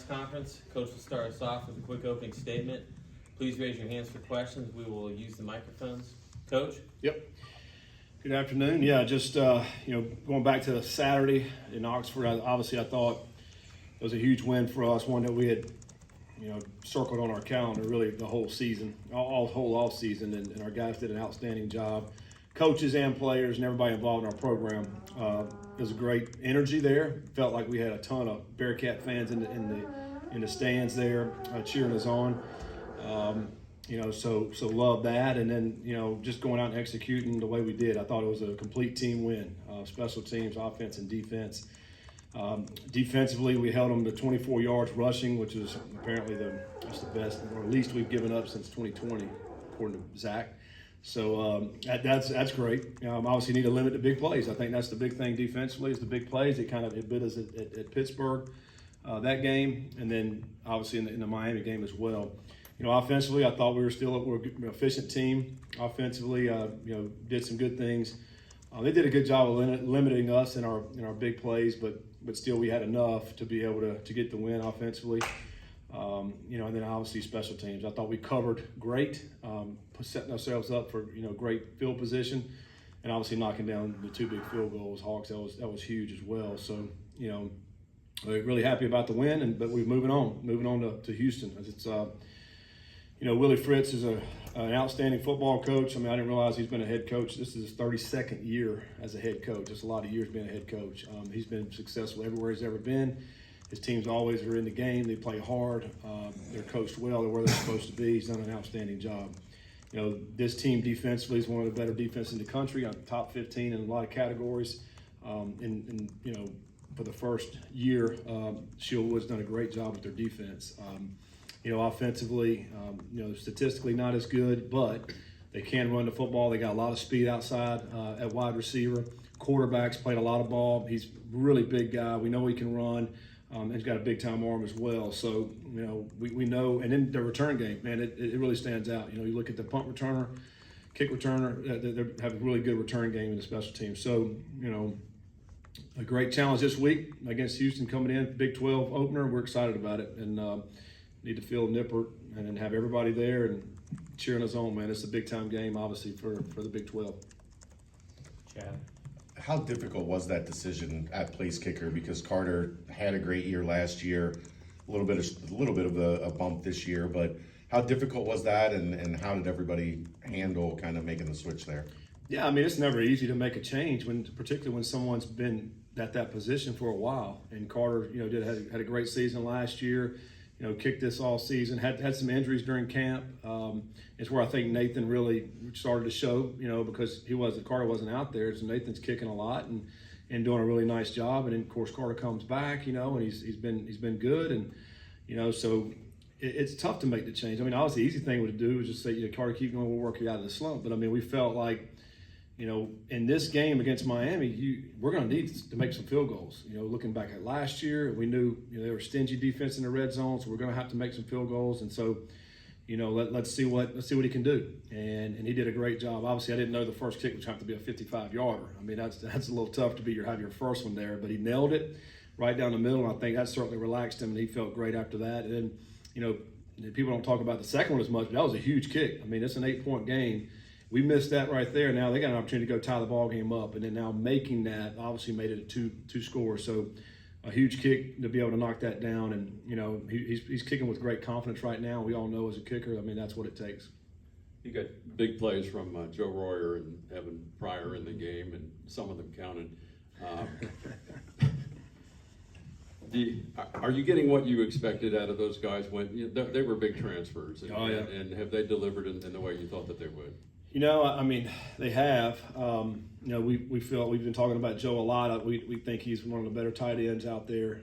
conference. Coach will start us off with a quick opening statement. Please raise your hands for questions. We will use the microphones. Coach? Yep. Good afternoon. Yeah, just going back to Saturday in Oxford, obviously I thought it was a huge win for us, one that we had circled on our calendar really the whole season, whole off season, and our guys did an outstanding job. Coaches and players and everybody involved in our program. There's a great energy there. Felt like we had a ton of Bearcat fans in the stands there cheering us on. So love that, and then just going out and executing the way we did. I thought it was a complete team win. Special teams, offense, and defense. Defensively, we held them to 24 yards rushing, which is apparently that's the best or least we've given up since 2020, according to Zach. So that's great. Obviously, need to limit the big plays. I think that's the big thing defensively is the big plays. It bit us at Pittsburgh that game, and then obviously in the Miami game as well. Offensively, I thought we were still an efficient team. Offensively, did some good things. They did a good job of limiting us in our big plays, but still we had enough to be able to get the win offensively. And then obviously special teams. I thought we covered great, setting ourselves up for great field position, and obviously knocking down the two big field goals. Hawks, that was huge as well. So we're really happy about the win, but we're moving on to Houston. It's Willie Fritz is an outstanding football coach. I didn't realize he's been a head coach. This is his 32nd year as a head coach. It's a lot of years being a head coach. He's been successful everywhere he's ever been. His teams always are in the game. They play hard. They're coached well. They're where they're supposed to be. He's done an outstanding job. This team defensively is one of the better defenses in the country, on top 15 in a lot of categories. For the first year, Shieldwood's done a great job with their defense. Offensively, statistically not as good, but they can run the football. They got a lot of speed outside at wide receiver. Quarterbacks played a lot of ball. He's a really big guy. We know he can run. He's got a big-time arm as well. So, we know. And then the return game, man, it really stands out. You look at the punt returner, kick returner, they have a really good return game in the special team. So, a great challenge this week against Houston coming in, Big 12 opener. We're excited about it. And need to field Nippert and then have everybody there and cheering us on, man. It's a big-time game, obviously, for the Big 12. Chad? How difficult was that decision at place kicker? Because Carter had a great year last year, a little bit of a bump this year, but how difficult was that, and how did everybody handle kind of making the switch there? Yeah, it's never easy to make a change, particularly when someone's been at that position for a while. And Carter, had a great season last year. Kicked this all season, had some injuries during camp. It's where I think Nathan really started to show, because Carter wasn't out there. So Nathan's kicking a lot and doing a really nice job. And then of course Carter comes back, and he's been good. And, so it's tough to make the change. Obviously the easy thing to do is just say, Carter, keep going, we'll work you out of the slump. But we felt like, in this game against Miami, we're going to need to make some field goals. Looking back at last year, we knew they were stingy defense in the red zone, so we're going to have to make some field goals. And so, let's see what he can do. And he did a great job. Obviously, I didn't know the first kick would have to be a 55-yarder. That's a little tough to have your first one there, but he nailed it right down the middle. And I think that certainly relaxed him, and he felt great after that. And then, people don't talk about the second one as much, but that was a huge kick. It's an 8-point game. We missed that right there. Now they got an opportunity to go tie the ball game up, and then now making that obviously made it a two score. So a huge kick to be able to knock that down, and he's kicking with great confidence right now. We all know as a kicker, that's what it takes. You got big plays from Joe Royer and Evan Pryor in the game, and some of them counted. Are you getting what you expected out of those guys when they were big transfers? And, and have they delivered in the way you thought that they would? They have. We feel we've been talking about Joe a lot. We think he's one of the better tight ends out there.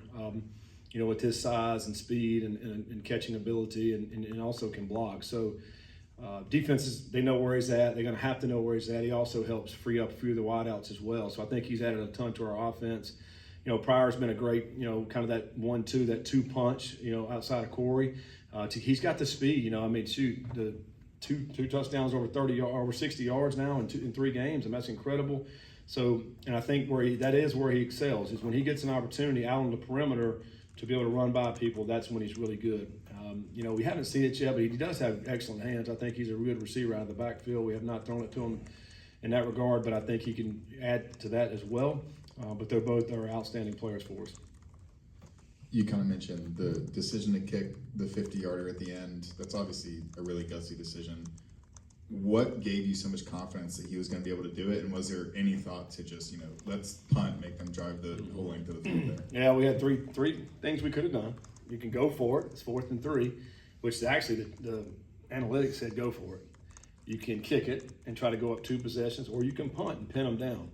With his size and speed and catching ability, and also can block. So defenses, they know where he's at. They're going to have to know where he's at. He also helps free up a few of the wideouts as well. So I think he's added a ton to our offense. Pryor's been a great, kind of that 1-2, that 2 punch, outside of Corey. He's got the speed. The two touchdowns over 60 yards now in 3 games, and that's incredible. So, and I think that is where he excels, is when he gets an opportunity out on the perimeter to be able to run by people, that's when he's really good. You know, we haven't seen it yet, but he does have excellent hands. I think he's a good receiver out of the backfield. We have not thrown it to him in that regard, but I think he can add to that as well. But they're both are outstanding players for us. You kind of mentioned the decision to kick the 50-yarder at the end. That's obviously a really gutsy decision. What gave you so much confidence that he was going to be able to do it? And was there any thought to just, you know, let's punt, make them drive the whole length of the field there? Yeah, we had three things we could have done. You can go for it. It's 4th and 3, which actually the analytics said go for it. You can kick it and try to go up 2 possessions, or you can punt and pin them down.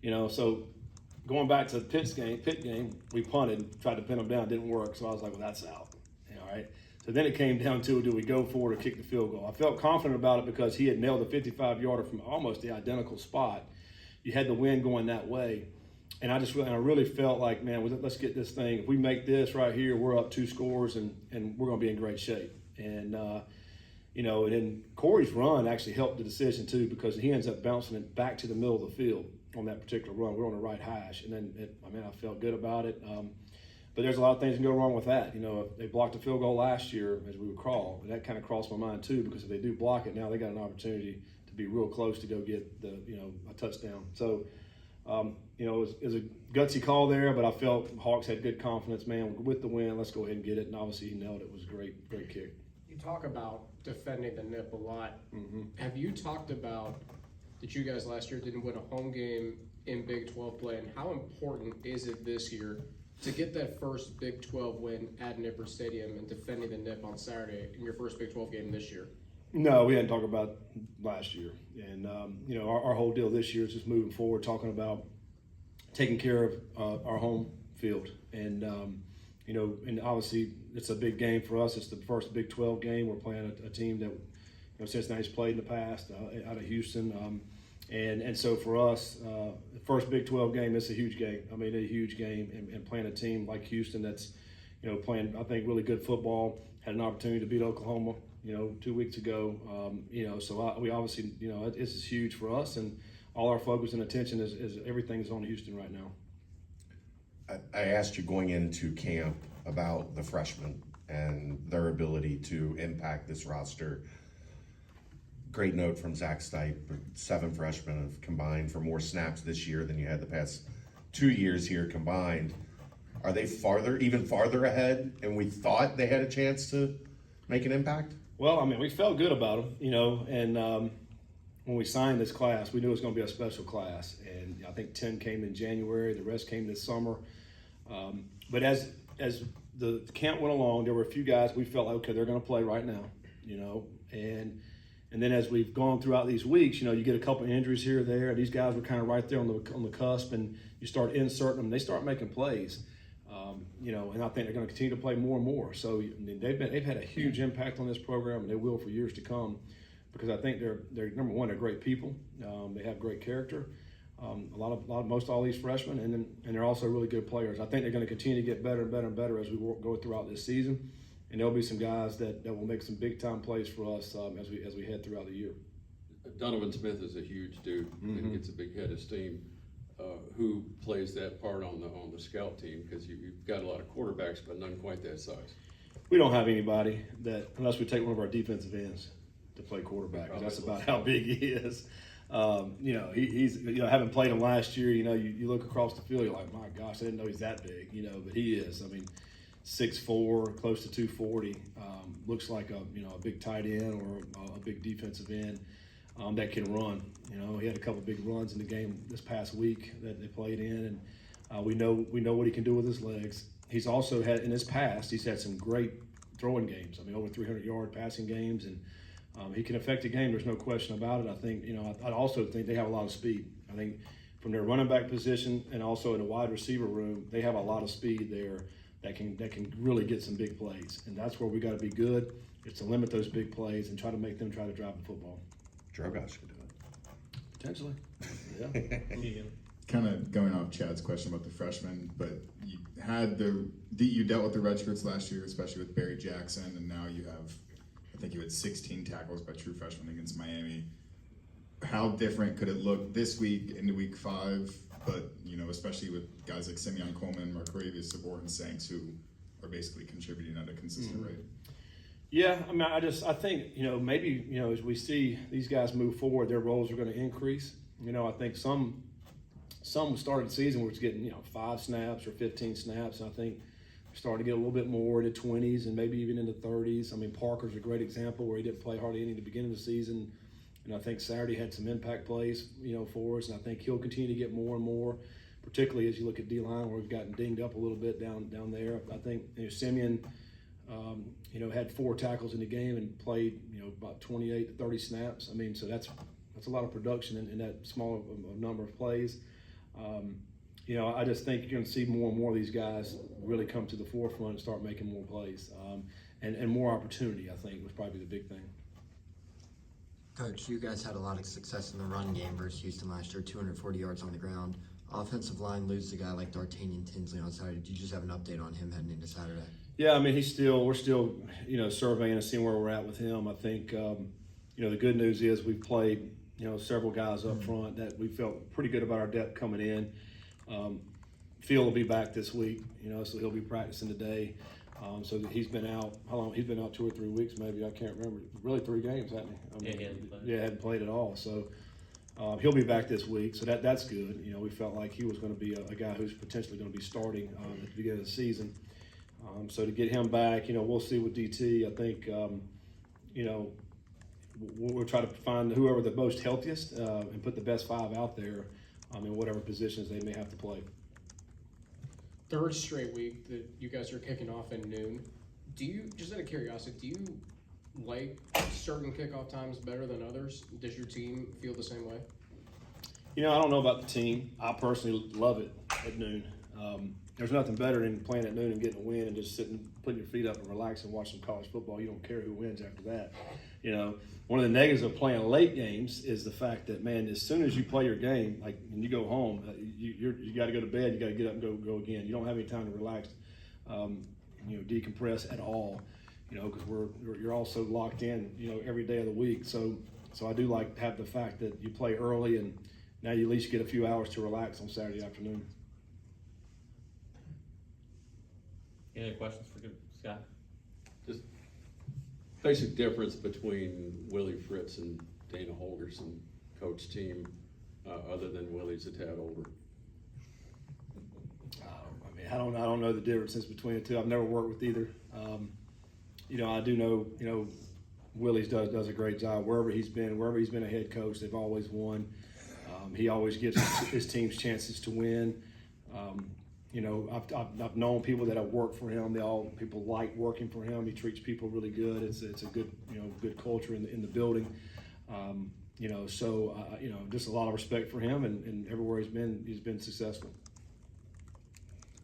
You know, so going back to the Pitt game, we punted, tried to pin them down, didn't work. So I was like, well, that's out. All right. So then it came down to, do we go for it or kick the field goal? I felt confident about it because he had nailed the 55-yarder from almost the identical spot. You had the wind going that way. And I really felt like, man, let's get this thing. If we make this right here, we're up 2 scores and we're going to be in great shape. And, you know, and then Corey's run actually helped the decision too, because he ends up bouncing it back to the middle of the field on that particular run. We're on the right hash. And then, I felt good about it. But there's a lot of things that can go wrong with that. You know, they blocked a field goal last year as we would crawl, and that kind of crossed my mind too, because if they do block it now, they got an opportunity to be real close to go get a touchdown. So, you know, it was a gutsy call there, but I felt Hawks had good confidence. Man, with the win, let's go ahead and get it. And obviously he nailed it. It was a great kick. You talk about defending the nip a lot. Mm-hmm. Have you talked about that you guys last year didn't win a home game in Big 12 play, and how important is it this year to get that first Big 12 win at Nippert Stadium and defending the nip on Saturday in your first Big 12 game this year? No, we hadn't talked about last year. And, you know, our whole deal this year is just moving forward, talking about taking care of our home field. And, you know, and obviously it's a big game for us. It's the first Big 12 game. We're playing a team that, you know, Cincinnati's played in the past out of Houston. And so for us, the first Big 12 game, it's a huge game. I mean, a huge game. And playing a team like Houston that's, you know, playing, I think, really good football, had an opportunity to beat Oklahoma, you know, 2 weeks ago. You know, so we obviously, you know, this is huge for us. And all our focus and attention is everything's on Houston right now. I asked you going into camp about the freshmen and their ability to impact this roster. Great note from Zach Stipe. 7 freshmen have combined for more snaps this year than you had the past 2 years here combined. Are they even farther ahead, and we thought they had a chance to make an impact? Well, I mean, we felt good about them, you know, and when we signed this class, we knew it was going to be a special class. And I think 10 came in January, the rest came this summer. But as the camp went along, there were a few guys we felt like, okay, they're going to play right now, you know, and then as we've gone throughout these weeks, you know, you get a couple of injuries here or there. These guys were kind of right there on the cusp, and you start inserting them. They start making plays, you know, and I think they're going to continue to play more and more. So I mean, they've had a huge impact on this program, and they will for years to come, because I think they're number one, they're great people. They have great character. Most all these freshmen, and they're also really good players. I think they're going to continue to get better and better and better as we go throughout this season. And there'll be some guys that will make some big time plays for us as we head throughout the year. Donovan Smith is a huge dude and gets a big head of steam. Who plays that part on the scout team? Because you've got a lot of quarterbacks, but none quite that size. We don't have anybody that, unless we take one of our defensive ends to play quarterback. That's about how big he is. You know, he's, you know, having played him last year, you know, you look across the field, you're like, my gosh, I didn't know he's that big, you know, but he is. I mean, 6'4", close to 240, looks like a big tight end or a big defensive end that can run. You know, he had a couple big runs in the game this past week that they played in, and we know what he can do with his legs. He's also had, in his past, he's had some great throwing games. I mean, over 300-yard passing games, and he can affect a game. There's no question about it. I think, you know, I also think they have a lot of speed. I think from their running back position and also in the wide receiver room, they have a lot of speed there that can really get some big plays. And that's where we got to be good, is to limit those big plays and try to make them try to drive the football. Drogosh could do it. Potentially. Yeah. Kind of going off Chad's question about the freshmen, but you dealt with the redshirts last year, especially with Barry Jackson, and now you have, I think you had 16 tackles by true freshmen against Miami. How different could it look this week into week 5? But, you know, especially with guys like Simeon Coleman, Marquavius Sabor, and Sanks, who are basically contributing at a consistent rate. Yeah, I mean, I think, maybe, as we see these guys move forward, their roles are going to increase. I think some started the season was getting, 5 snaps or 15 snaps. And I think we're starting to get a little bit more into 20s and maybe even into 30s. I mean, Parker's a great example where he didn't play hardly any at the beginning of the season. And I think Saturday had some impact plays, for us. And I think he'll continue to get more and more, particularly as you look at D-line where we've gotten dinged up a little bit down there. I think, Simeon, had 4 tackles in the game and played, about 28 to 30 snaps. I mean, so that's a lot of production in that small number of plays. I just think you're going to see more and more of these guys really come to the forefront and start making more plays. And more opportunity, I think, was probably the big thing. Coach, you guys had a lot of success in the run game versus Houston last year, 240 yards on the ground. Offensive line loses a guy like D'Artagnan Tinsley on Saturday. Do you just have an update on him heading into Saturday? Yeah, I mean, we're still, surveying and seeing where we're at with him. I think, the good news is we've played, several guys up front that we felt pretty good about our depth coming in. Phil will be back this week, so he'll be practicing today. So he's been out. How long? He's been out 2 or 3 weeks, maybe. I can't remember. Really 3 games, hasn't he? He hadn't played at all. So he'll be back this week. So that's good. We felt like he was going to be a guy who's potentially going to be starting at the beginning of the season. So to get him back, we'll see with DT. I think, we'll try to find whoever the most healthiest and put the best 5 out there in whatever positions they may have to play. 3rd straight week that you guys are kicking off at noon. Do you, just out of curiosity, do you like certain kickoff times better than others? Does your team feel the same way? I don't know about the team. I personally love it at noon. There's nothing better than playing at noon and getting a win and just sitting, putting your feet up and relaxing, watching college football. You don't care who wins after that. One of the negatives of playing late games is the fact that, man, as soon as you play your game, like when you go home, you got to go to bed. You got to get up and go again. You don't have any time to relax, decompress at all. Because you're also locked in, every day of the week. So I do like to have the fact that you play early and now you at least get a few hours to relax on Saturday afternoon. Any other questions for Scott? Just basic difference between Willie Fritz and Dana Holgerson coach team, other than Willie's a tad older. I don't know the differences between the two. I've never worked with either. I do know, Willie's does a great job wherever he's been a head coach. They've always won. He always gives his team's chances to win. I've known people that have worked for him. People like working for him. He treats people really good. It's a good, good culture in the building. Just a lot of respect for him and everywhere he's been successful.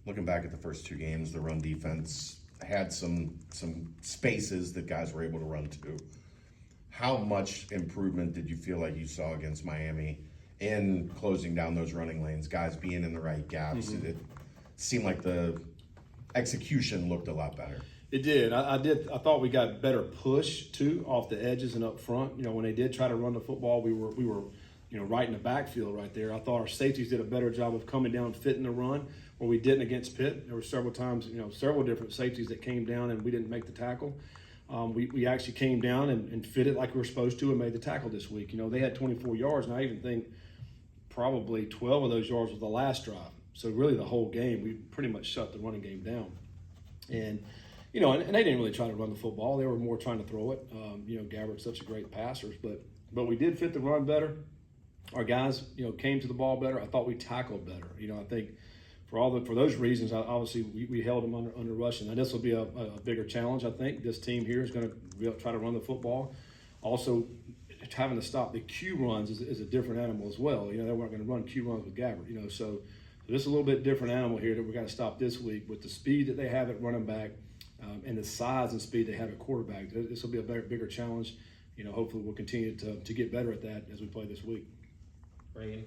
Looking back at the first 2 games, the run defense had some spaces that guys were able to run to. How much improvement did you feel like you saw against Miami in closing down those running lanes, guys being in the right gaps? Mm-hmm. It seemed like the execution looked a lot better. It did. I thought we got better push too off the edges and up front. When they did try to run the football, we were right in the backfield right there. I thought our safeties did a better job of coming down, fitting the run, where we didn't against Pitt. There were several times, several different safeties that came down and we didn't make the tackle. We actually came down and fit it like we were supposed to and made the tackle this week. They had 24 yards, and I even think probably 12 of those yards was the last drive. So really the whole game, we pretty much shut the running game down. And, and they didn't really try to run the football. They were more trying to throw it. Gabbert's such a great passer. But we did fit the run better. Our guys, came to the ball better. I thought we tackled better. I think for those reasons, obviously we held them under rushing. And this will be a bigger challenge, I think. This team here is going to try to run the football. Also, having to stop the Q runs is a different animal as well. They weren't going to run Q runs with Gabbert. So this is a little bit different animal here that we're going to stop this week with the speed that they have at running back and the size and speed they have at quarterback. This will be a bigger challenge. Hopefully we'll continue to get better at that as we play this week. Reagan?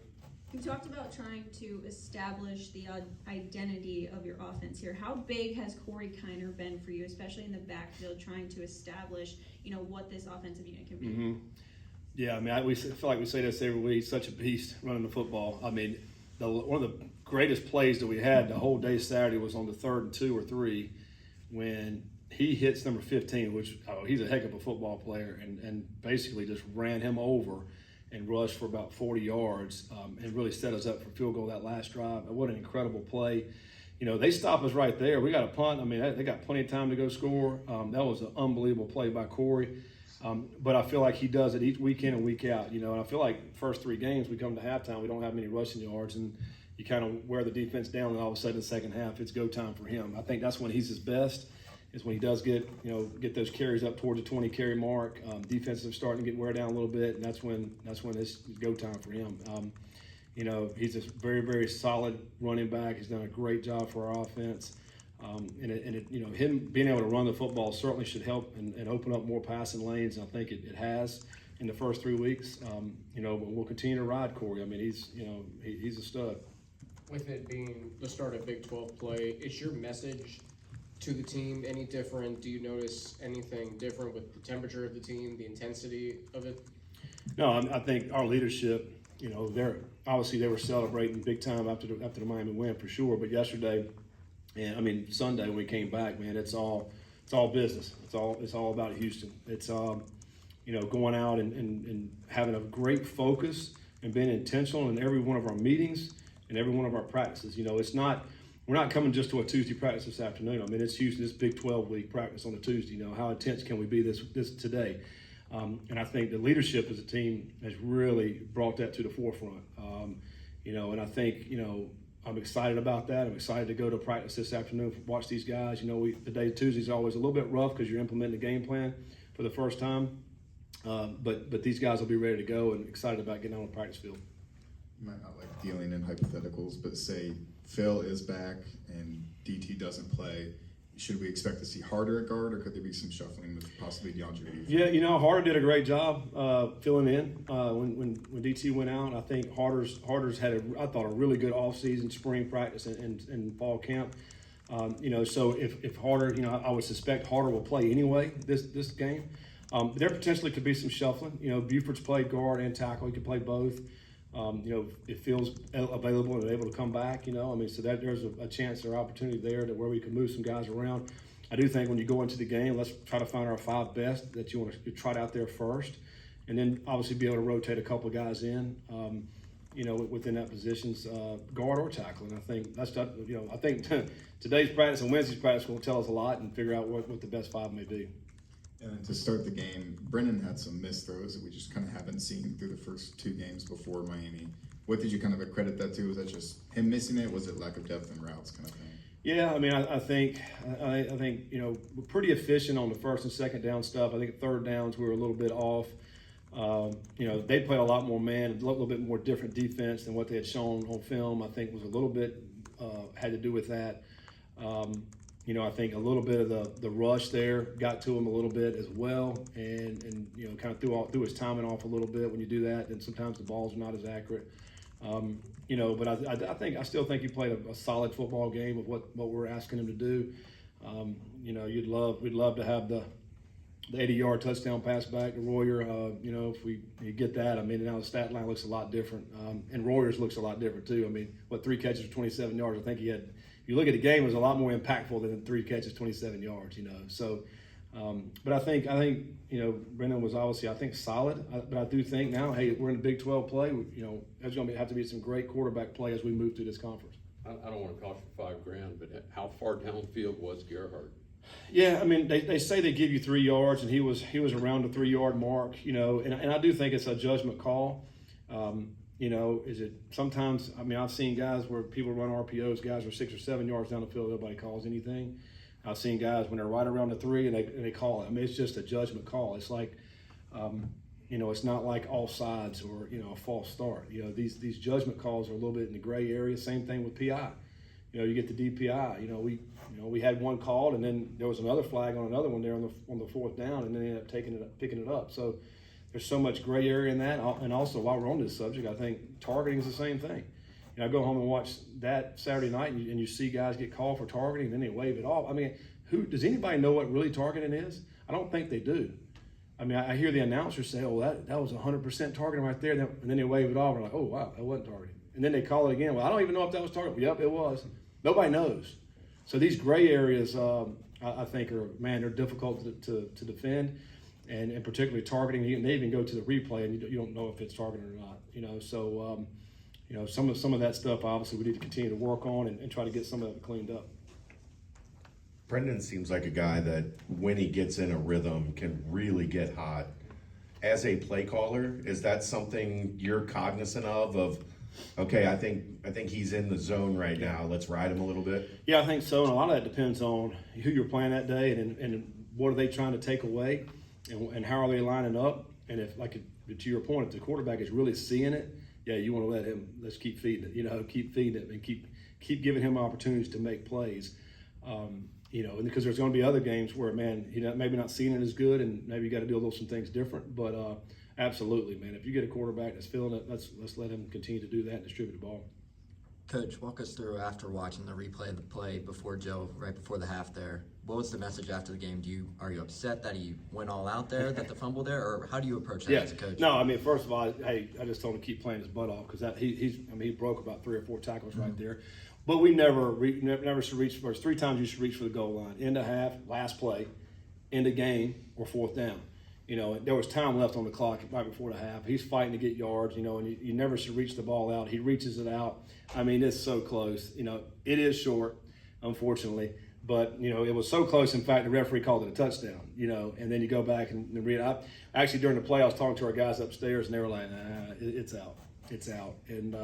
You talked about trying to establish the identity of your offense here. How big has Corey Kiner been for you, especially in the backfield, trying to establish, what this offensive unit can be? Mm-hmm. Yeah, we feel like we say this every week. Such a beast running the football. One of the greatest plays that we had the whole day Saturday was on the 3rd and 2 or 3, when he hits number 15, which he's a heck of a football player, and basically just ran him over and rushed for about 40 yards and really set us up for field goal that last drive. What an incredible play. You know, they stop us right there. We got a punt. I mean, they got plenty of time to go score. That was an unbelievable play by Corey. But I feel like he does it each week in and week out, you know, and I feel like first 3 games we come to halftime, we don't have many rushing yards, and you kind of wear the defense down, and all of a sudden in the second half, it's go time for him. I think that's when he's his best, is when he does get those carries up towards the 20 carry mark. Defenses are starting to get wear down a little bit, and that's when it's go time for him. You know, he's a very, very solid running back. He's done a great job for our offense. You know, him being able to run the football certainly should help and open up more passing lanes. And I think it has in the first 3 weeks. You know, but we'll continue to ride Corey. I mean, he's a stud. With it being the start of Big 12 play, is your message to the team any different? Do you notice anything different with the temperature of the team, the intensity of it? No, I think our leadership, you know, they were celebrating big time after the Miami win for sure. But yesterday, and I mean Sunday when we came back, man, it's all business. It's all about Houston. It's you know, going out and having a great focus and being intentional in every one of our meetings and every one of our practices. You know, we're not coming just to a Tuesday practice this afternoon. I mean, it's Houston, this Big 12 week practice on a Tuesday. You know, how intense can we be this today? And I think the leadership as a team has really brought that to the forefront. You know, and I think, you know, I'm excited about that. I'm excited to go to practice this afternoon, watch these guys. You know, the day Tuesday is always a little bit rough because you're implementing the game plan for the first time. But these guys will be ready to go and excited about getting on the practice field. You might not like dealing in hypotheticals, but say Phil is back and DT doesn't play. Should we expect to see Harder at guard, or could there be some shuffling with possibly DeAndre? Yeah, you know, Harder did a great job filling in when DT went out. I think Harder's had I thought a really good offseason, spring practice and fall camp. You know, so if Harder, you know, I would suspect Harder will play anyway this game. There potentially could be some shuffling. You know, Buford's played guard and tackle; he can play both. You know, it feels available and able to come back, you know. I mean, so that there's a chance or opportunity there where we can move some guys around. I do think when you go into the game, let's try to find our 5 best that you want to trot out there first, and then obviously be able to rotate a couple of guys in, you know, within that positions, guard or tackle. And I think you know, I think today's practice and Wednesday's practice will tell us a lot and figure out what the best 5 may be. And then to start the game, Brennan had some missed throws that we just kind of haven't seen through the first 2 games before Miami. What did you kind of accredit that to? Was that just him missing it? Was it lack of depth in routes kind of thing? Yeah, I mean, I think you know, we're pretty efficient on the first and second down stuff. I think third downs we were a little bit off. You know, they play a lot more man, a little bit more different defense than what they had shown on film. I think was a little bit had to do with that. You know, I think a little bit of the rush there got to him a little bit as well, and you know, kind of threw his timing off a little bit. When you do that, then sometimes the balls are not as accurate. You know, but I still think he played a solid football game of what we're asking him to do. You know, we'd love to have the 80-yard touchdown pass back to Royer. You know, if we get that, I mean, now the stat line looks a lot different, and Royer's looks a lot different too. I mean, 3 catches for 27 yards? I think he had. You look at the game, it was a lot more impactful than 3 catches, 27 yards, you know. So, but I think, you know, Brennan was obviously, I think, solid. But I do think now, hey, we're in the Big 12 play. You know, there's going to have to be some great quarterback play as we move through this conference. I don't want to cost you $5,000, but how far downfield was Gerhardt? Yeah, I mean, they say they give you 3 yards, and he was around the 3-yard mark, you know. And I do think it's a judgment call. You know, is it sometimes, I mean, I've seen guys where people run RPOs, guys are 6 or 7 yards down the field, nobody calls anything. I've seen guys when they're right around the 3 and they call it. I mean, it's just a judgment call. It's like, you know, it's not like offsides or, you know, a false start. You know, these judgment calls are a little bit in the gray area. Same thing with PI. You know, you get the DPI. You know, we had one called, and then there was another flag on another one there on the 4th down, and then they ended up picking it up. So there's so much gray area in that. And also, while we're on this subject, I think targeting is the same thing. You know, I go home and watch that Saturday night, and you see guys get called for targeting, and then they wave it off. I mean, does anybody know what really targeting is? I don't think they do. I mean, I hear the announcers say, "Oh, that was 100% targeting right there," and then they wave it off. And like, "Oh, wow, that wasn't targeting." And then they call it again. Well, I don't even know if that was targeting. Yep, it was. Nobody knows. So these gray areas, I think they're difficult to defend, and particularly targeting. And they even go to the replay, and you don't know if it's targeted or not. So some of that stuff obviously we need to continue to work on and try to get some of that cleaned up. Brendan seems like a guy that when he gets in a rhythm can really get hot. As a play caller, is that something you're cognizant of, okay, I think he's in the zone right now, let's ride him a little bit? Yeah, I think so, and a lot of that depends on who you're playing that day and what are they trying to take away and how are they lining up. And if, to your point, if the quarterback is really seeing it, yeah, you want to let's keep feeding it, keep feeding it and keep giving him opportunities to make plays. And because there's going to be other games where, man, maybe not seeing it as good, and maybe you got to do a little some things different. But absolutely, man, if you get a quarterback that's feeling it, let's let him continue to do that and distribute the ball. Coach, walk us through after watching the replay of the play before Joe, right before the half there. What was the message after the game? Are you upset that he went all out there, that the fumble there, or how do you approach that as a coach? No, I mean, first of all, I just told him to keep playing his butt off because he broke about 3 or 4 tackles right there. But we never should reach. There's 3 times you should reach for the goal line: end of half, last play, end of game, or 4th down. There was time left on the clock right before the half. He's fighting to get yards, and you never should reach the ball out. He reaches it out. I mean, it's so close. It is short, unfortunately, but it was so close. In fact, the referee called it a touchdown. And then you go back and read it. Actually, during the play, I was talking to our guys upstairs, and they were like, "It's out, it's out." And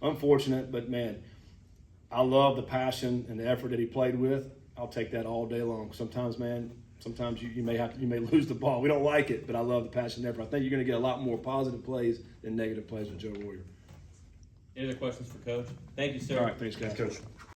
unfortunate, but man, I love the passion and the effort that he played with. I'll take that all day long. Sometimes, man. Sometimes you may lose the ball. We don't like it, but I love the passion and effort. I think you're going to get a lot more positive plays than negative plays with Joe Warrior. Any other questions for Coach? Thank you, sir. All right, thanks, guys. Coach.